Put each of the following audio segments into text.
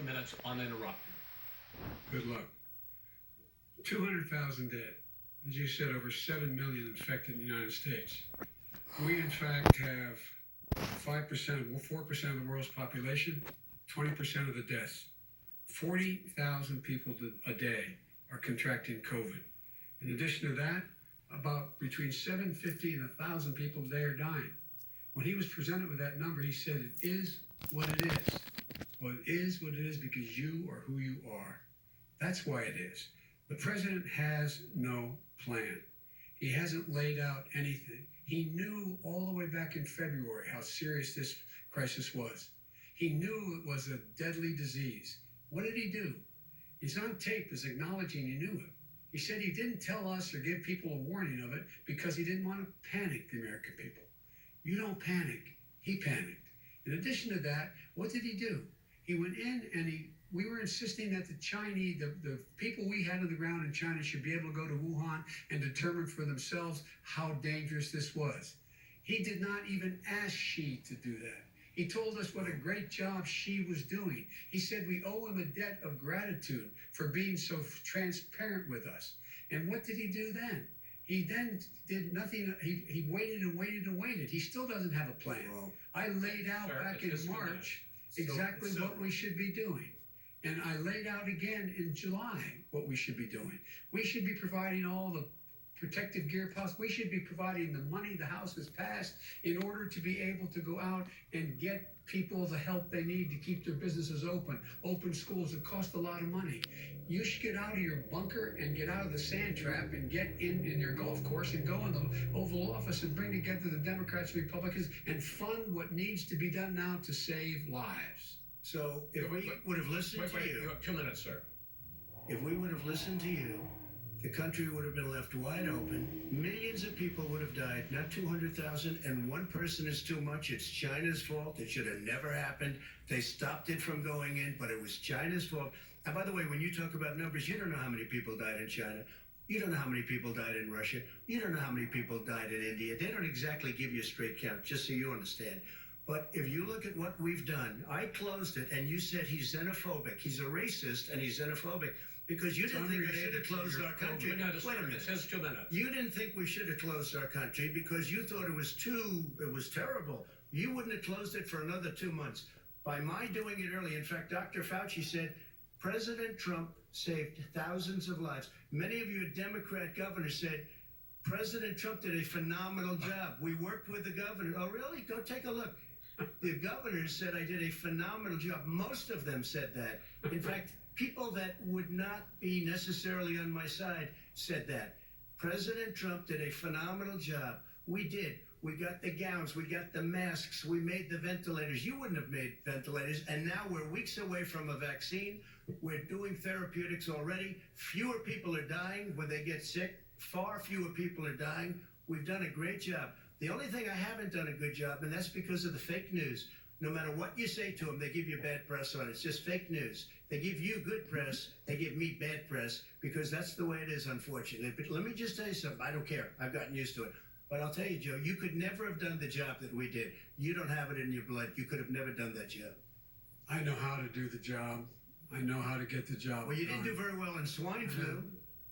Minutes uninterrupted. Good luck. 200,000 dead. As you said, over 7 million infected in the United States. We, in fact, have 4% of the world's population, 20% of the deaths. 40,000 people a day are contracting COVID. In addition to that, about between 750 and 1,000 people a day are dying. When he was presented with that number, he said, it is what it is. Well, it is what it is because you are who you are. That's why it is. The president has no plan. He hasn't laid out anything. He knew all the way back in February how serious this crisis was. He knew it was a deadly disease. What did he do? He's on tape as acknowledging he knew it. He said he didn't tell us or give people a warning of it because he didn't want to panic the American people. You don't panic. He panicked. In addition to that, what did he do? He went in and we were insisting that the Chinese, the people we had on the ground in China should be able to go to Wuhan and determine for themselves how dangerous this was. He did not even ask Xi to do that. He told us what a great job Xi was doing. He said we owe him a debt of gratitude for being so transparent with us. And what did he do then? He then did nothing. He waited and waited and waited. He still doesn't have a plan. Well, I laid out back in March exactly what we should be doing. And I laid out again in July what we should be doing. We should be providing all the protective gear possible. We should be providing the money the House has passed in order to be able to go out and get people the help they need to keep their businesses open schools. It costs a lot of money. You should get out of your bunker and get out of the sand trap and get in your golf course and go in the Oval Office and bring together the Democrats and Republicans and fund what needs to be done now to save lives. So if we would have listened to you, you have 2 minutes, sir. if we would have listened to you, the country would have been left wide open. Millions of people would have died, not 200,000, and one person is too much. It's China's fault. It should have never happened. They stopped it from going in, but it was China's fault. And by the way, when you talk about numbers, you don't know how many people died in China. You don't know how many people died in Russia. You don't know how many people died in India. They don't exactly give you a straight count, just so you understand. But if you look at what we've done, I closed it, and you said he's xenophobic. He's a racist, and he's xenophobic. Because you didn't think we should have closed our country. Wait a minute. It says 2 minutes. You didn't think we should have closed our country because you thought it was terrible. You wouldn't have closed it for another 2 months. By my doing it early, in fact, Dr. Fauci said, President Trump saved thousands of lives. Many of you Democrat governors said, President Trump did a phenomenal job. We worked with the governor. Oh, really? Go take a look. The governors said I did a phenomenal job. Most of them said that. In fact, people that would not be necessarily on my side said that. President Trump did a phenomenal job. We did. We got the gowns. We got the masks. We made the ventilators. You wouldn't have made ventilators. And now we're weeks away from a vaccine. We're doing therapeutics already. Fewer people are dying when they get sick. Far fewer people are dying. We've done a great job. The only thing I haven't done a good job, and that's because of the fake news. No matter what you say to them, they give you bad press on it. It's just fake news. They give you good press. They give me bad press because that's the way it is, unfortunately. But let me just tell you something. I don't care. I've gotten used to it. But I'll tell you, Joe, you could never have done the job that we did. You don't have it in your blood. You could have never done that job. I know how to do the job. I know how to get the job Well, you didn't done. do very well in swine flu.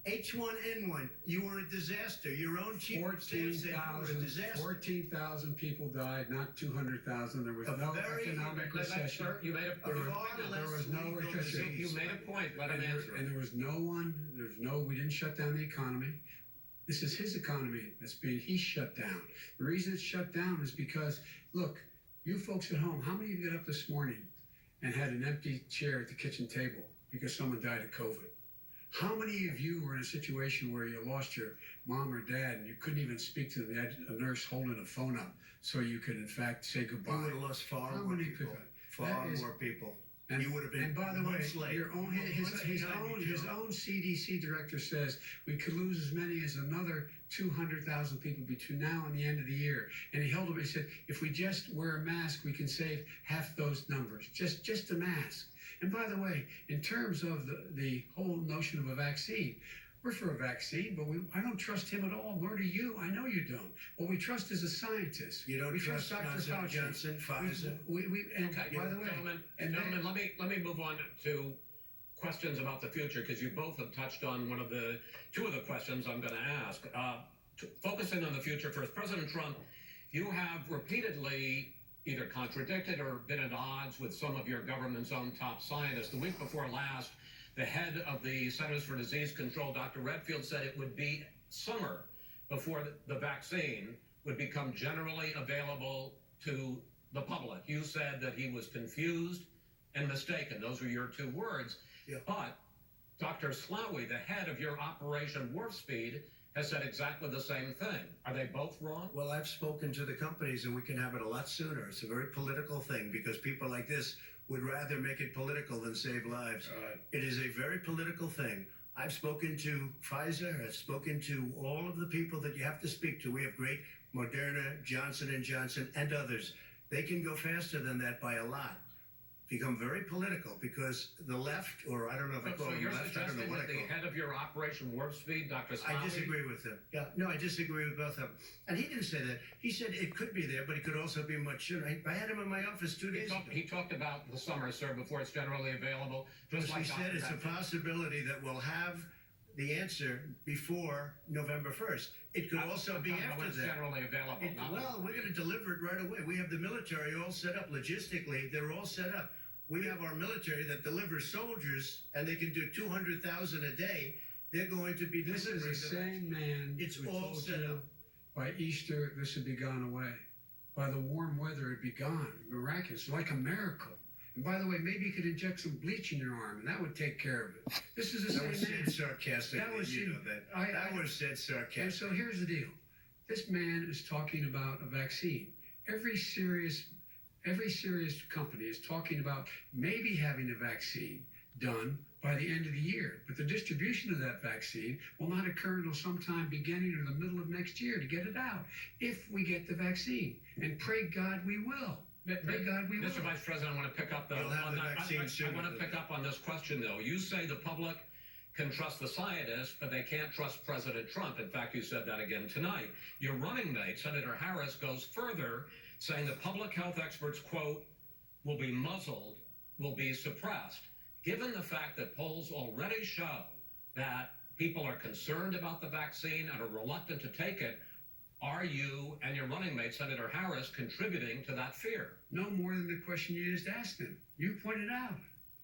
H1N1, you were a disaster. Your own chief of staff said you were a disaster. 14,000 people died, not 200,000. There was A no very- economic Let- let- recession. Sir, you made a There was- far there less was no lethal recession. disease. You made a point. Let him And answer. there was we didn't shut down the economy. This is his economy he's shut down. The reason it's shut down is because, look, you folks at home, how many of you got up this morning and had an empty chair at the kitchen table because someone died of COVID? How many of you were in a situation where you lost your mom or dad and you couldn't even speak to them? You had a nurse holding a phone up so you could, in fact, say You goodbye. would have lost far How more many people. people? Far That is- more people. And, You would have been and by the way, months late. his own CDC director says we could lose as many as another 200,000 people between now and the end of the year. And he held up. He said, if we just wear a mask, we can save half those numbers. Just a mask. And by the way, in terms of the whole notion of a vaccine, We're for a vaccine, but I don't trust him at all, nor do you. I know you don't. What we trust is a scientist. You don't we trust Dr. Johnson Fauci. Johnson, Pfizer? And Okay, by the way, gentlemen, let me move on to questions about the future, because you both have touched on two of the questions I'm going to ask. Focusing on the future first, President Trump, you have repeatedly either contradicted or been at odds with some of your government's own top scientists. The week before last, the head of the Centers for Disease Control, Dr. Redfield, said it would be summer before the vaccine would become generally available to the public. You said that he was confused and mistaken. Those were your two words. Yeah. But Dr. Slaoui, the head of your Operation Warp Speed, has said exactly the same thing. Are they both wrong? Well, I've spoken to the companies, and we can have it a lot sooner. It's a very political thing because people like this would rather make it political than save lives. It is a very political thing. I've spoken to Pfizer. I've spoken to all of the people that you have to speak to. We have great Moderna, Johnson & Johnson, and others. They can go faster than that by a lot. Become very political because the left, or I don't know if I call So them you're left, I don't know suggesting what I that the call them. head of your Operation Warp Speed, Dr. Slaoui? I disagree with him. Yeah, no, I disagree with both of them. And he didn't say that. He said it could be there, but it could also be much sooner. I had him in my office 2 days ago. He talked about the summer, sir, before it's generally available. Because Just like he said Dr. it's a Redfield. possibility that we'll have the answer before November 1st. It could also I'm be talking about when after it's that. generally available. not Well, when we're going to deliver it right away. We have the military all set up logistically. They're all set up. We have our military that delivers soldiers, and they can do 200,000 a day. They're going to be this is the delivering same man It's who all told set you up. by Easter this would be gone away. By the warm weather, it'd be gone. Miraculous, like a miracle. And by the way, maybe you could inject some bleach in your arm, and that would take care of it. This is the That was same man. said sarcastically. That was you know that. That was said And sarcastically. so here's the deal. This man is talking about a vaccine. Every serious company is talking about maybe having a vaccine done by the end of the year. But the distribution of that vaccine will not occur until sometime beginning or the middle of next year to get it out, if we get the vaccine. And pray God we will. Pray God we will. Mr. Vice President, I want to pick up You'll have the vaccine I sooner want to than pick that. up on this question, though. You say the public can trust the scientists, but they can't trust President Trump. In fact, you said that again tonight. Your running mate, Senator Harris, goes further, saying the public health experts, quote, will be muzzled, will be suppressed. Given the fact that polls already show that people are concerned about the vaccine and are reluctant to take it, are you and your running mate, Senator Harris, contributing to that fear? No more than the question you just asked him. You pointed out.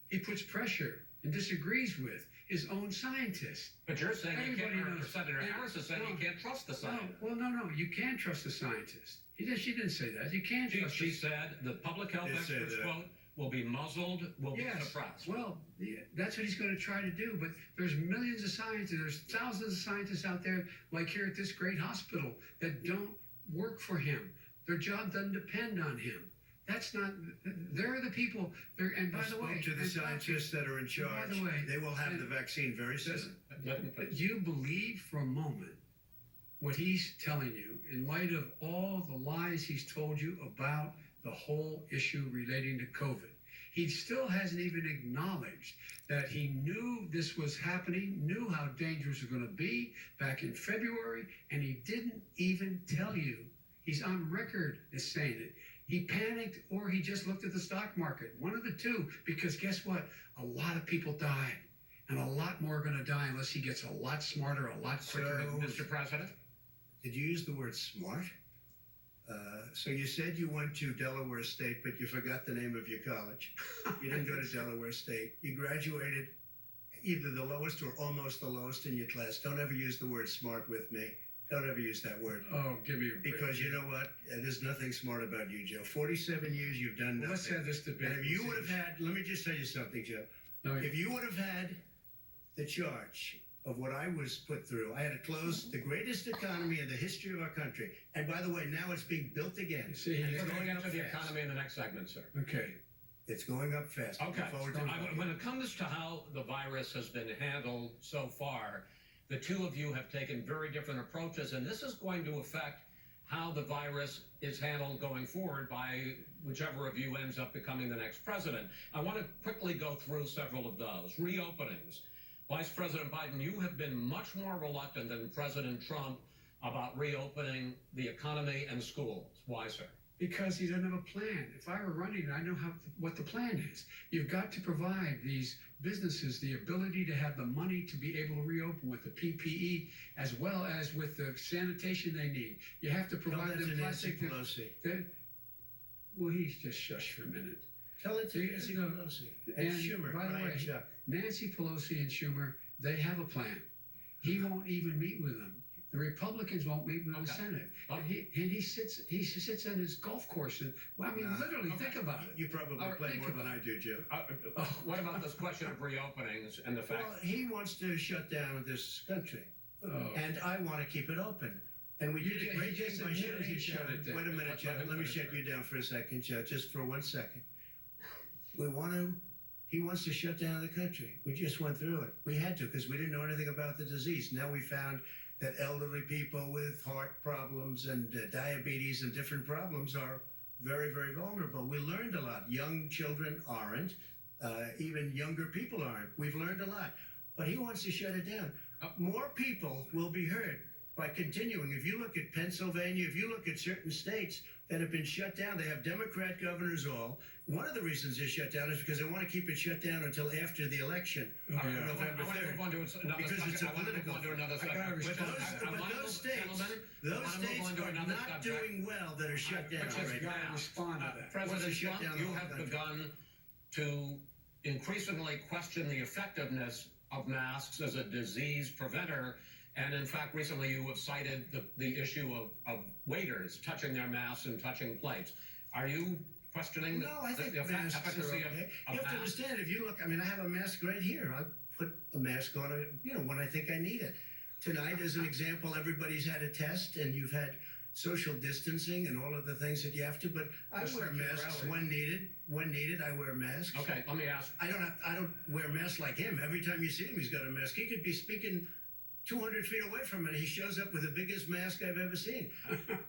He puts pressure and disagrees with his own scientists. But you're saying you can't, Everybody or knows. Senator Harris is saying you can't trust the No, scientists. well, no, you can trust the scientists. She didn't say that. You can't trust She said the public health Did say experts, that. quote, will be muzzled, will be Yes. suppressed. Well, yeah, that's what he's going to try to do. But there's millions of scientists, there's thousands of scientists out there, like here at this great hospital, that don't work for him. Their job doesn't depend on him. That's not. They're the people. And by I the way, spoke to the and scientists that are in charge. by the way, They will have and- the vaccine very soon. do you believe for a moment what he's telling you in light of all the lies he's told you about the whole issue relating to COVID? He still hasn't even acknowledged that he knew this was happening, knew how dangerous it was going to be back in February, and he didn't even tell you. He's on record as saying it. He panicked or he just looked at the stock market. One of the two, because guess what? A lot of people died. And a lot more are going to die unless he gets a lot smarter, a lot quicker. So- Mr. President? Did you use the word smart? So you said you went to Delaware State, but you forgot the name of your college. You didn't go to Delaware State. You graduated either the lowest or almost the lowest in your class. Don't ever use the word smart with me. Don't ever use that word. Oh, give me a break. Because you know what? There's nothing smart about you, Joe. 47 years you've done Well, let's nothing. have this debate. And if you would have had, let me just tell you something, Joe. No, If you would have had the charge of what I was put through, I had to close the greatest economy in the history of our country. And by the way, now it's being built again. you see, And We're it's going to going get up to the fast. economy in the next segment, sir. okay. It's going up fast. Okay. Look forward to it. When it comes to how the virus has been handled so far, the two of you have taken very different approaches, and this is going to affect how the virus is handled going forward by whichever of you ends up becoming the next president. I want to quickly go through several of those. Reopenings. Vice President Biden, you have been much more reluctant than President Trump about reopening the economy and schools. Why, sir? Because he doesn't have a plan. If I were running, I know what the plan is. You've got to provide these businesses the ability to have the money to be able to reopen with the PPE as well as with the sanitation they need. You have to Tell provide that to them Nancy plastic. Pelosi. Well, he's just shush for a minute. Tell it to See, Nancy no, Pelosi. And and Schumer, by the Brian way, Chuck. Nancy Pelosi and Schumer, they have a plan. He won't even meet with them. The Republicans won't meet with the Okay. Senate. Okay. And he sits on his golf course. And, well, I mean, Nah. literally, Okay. think about it. You probably All right, play think more than about I do, Joe. What about this question of reopenings and the fact? Well, he wants to shut down this country, Oh. and I want to keep it open. And we You did a can't- great he thing said by you shutting can't it shut down. it down. Wait a minute, Joe. Let me shut you down for a second, Joe, just for 1 second. He wants to shut down the country. We just went through it. We had to because we didn't know anything about the disease. Now we found that elderly people with heart problems and diabetes and different problems are very, very vulnerable. We learned a lot. Young children aren't. Even younger people aren't. We've learned a lot. But he wants to shut it down. More people will be hurt by continuing. If you look at Pennsylvania, if you look at certain states that have been shut down, they have Democrat governors all. One of the reasons they're shut down is because they want to keep it shut down until after the election Oh, on yeah. November I want to 3rd. move on to another Because subject. it's a I want to move political on to another I subject. gotta But respond. those states, are another not subject. doing well that are shut down Which is right gotta now. respond to that. What's President the Trump, shutdown you of the have country? begun to increasingly question the effectiveness of masks as a disease preventer. And in fact, recently you have cited the issue of waiters touching their masks and touching plates. Are you questioning No, I think the masks are efficacy okay. of You have to masks? understand, if you look, I mean, I have a mask right here. I put a mask on, when I think I need it. Tonight, as an example, everybody's had a test and you've had social distancing and all of the things that you have to, but I Just wear like your masks rally. when needed. When needed, I wear masks. Okay, let me ask. I don't wear masks like him. Every time you see him, he's got a mask. He could be speaking 200 feet away from it. He shows up with the biggest mask I've ever seen.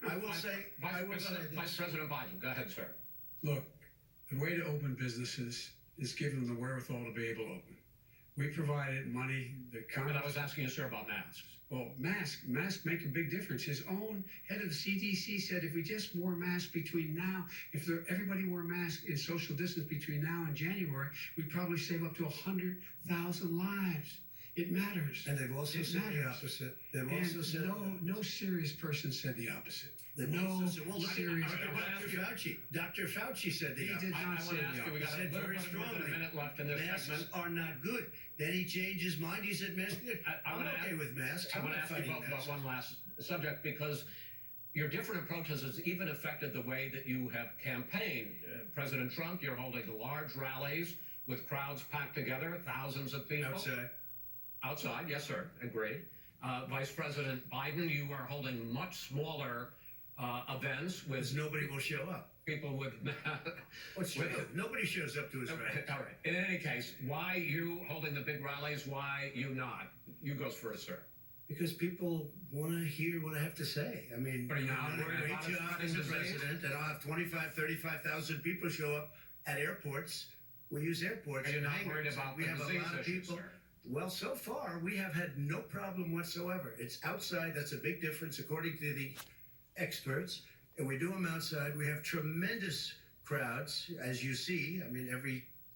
I will say Vice this. President Biden, go ahead, sir. Look, the way to open businesses is give them the wherewithal to be able to open. We provided money, the But Congress. I was asking you, sir, about masks. Well, masks make a big difference. His own head of the CDC said if we just wore masks between now, everybody wore masks in social distance between now and January, we'd probably save up to 100,000 lives. It matters. And they've also It said the matters. opposite. They've also And said no serious person said the opposite. They've No also said, well, look at serious Dr. Fauci. Dr. Fauci said the He opposite. did I not want say to ask you, we got a said little very bit more than a strongly. minute left in this Masks segment. are not good. Then he changed his mind. He said masks are good. I I'm wanna okay ask- with masks. I I'm want to not ask you fighting both about masks. one last subject because your different approaches has even affected the way that you have campaigned. President Trump, you're holding large rallies with crowds packed together, thousands of people. Outside, yes, sir, agreed. Vice President Biden, you are holding much smaller events Because with nobody will show up. people with. What's true? Nobody shows up to his rally. All right. In any case, why you holding the big rallies? Why you not? You goes first, sir. Because people want to hear what I have to say. I mean, But are you I've not done a worried great about it job spreading as a disease? president, and I'll have 35,000 people show up at airports. We use airports. Are you and not hangars. worried about We the have a disease lot of issues, people. sir? Well, so far, we have had no problem whatsoever. It's outside. That's a big difference, according to the experts. And we do them outside. We have tremendous crowds, as you see. I mean,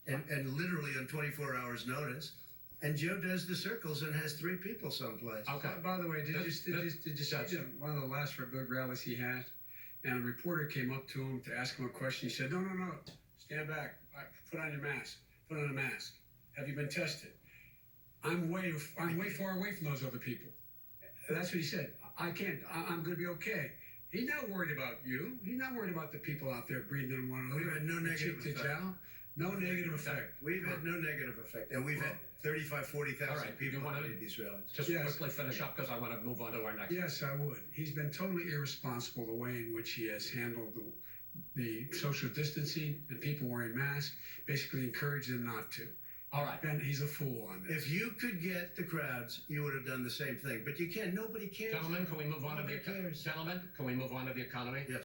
and literally on 24 hours notice. And Joe does the circles and has 3 people someplace. Okay. By the way, did you see Yes. one of the last big rallies he had? And a reporter came up to him to ask him a question. He said, no, stand back. Put on your mask. Put on a mask. Have you been tested? I'm way far away from those other people. That's what he said. I can't. I'm going to be okay. He's not worried about you. He's not worried about the people out there breathing in one We've another. had no negative Cheek to effect. jowl. No negative effect. We've had no negative effect. And we've had 35, 40,000 All right, people you wanna- at these rallies. Just Yes. quickly finish up because I want to move on to our next. Yes, I would. He's been totally irresponsible the way in which he has handled the social distancing and people wearing masks, basically encouraged them not to. All right. Ben, he's a fool on this. If you could get the crowds, you would have done the same thing. But you can't. Nobody cares. Gentlemen, can we move on to Nobody the cares. gentlemen? Can we move on to the economy? Yes.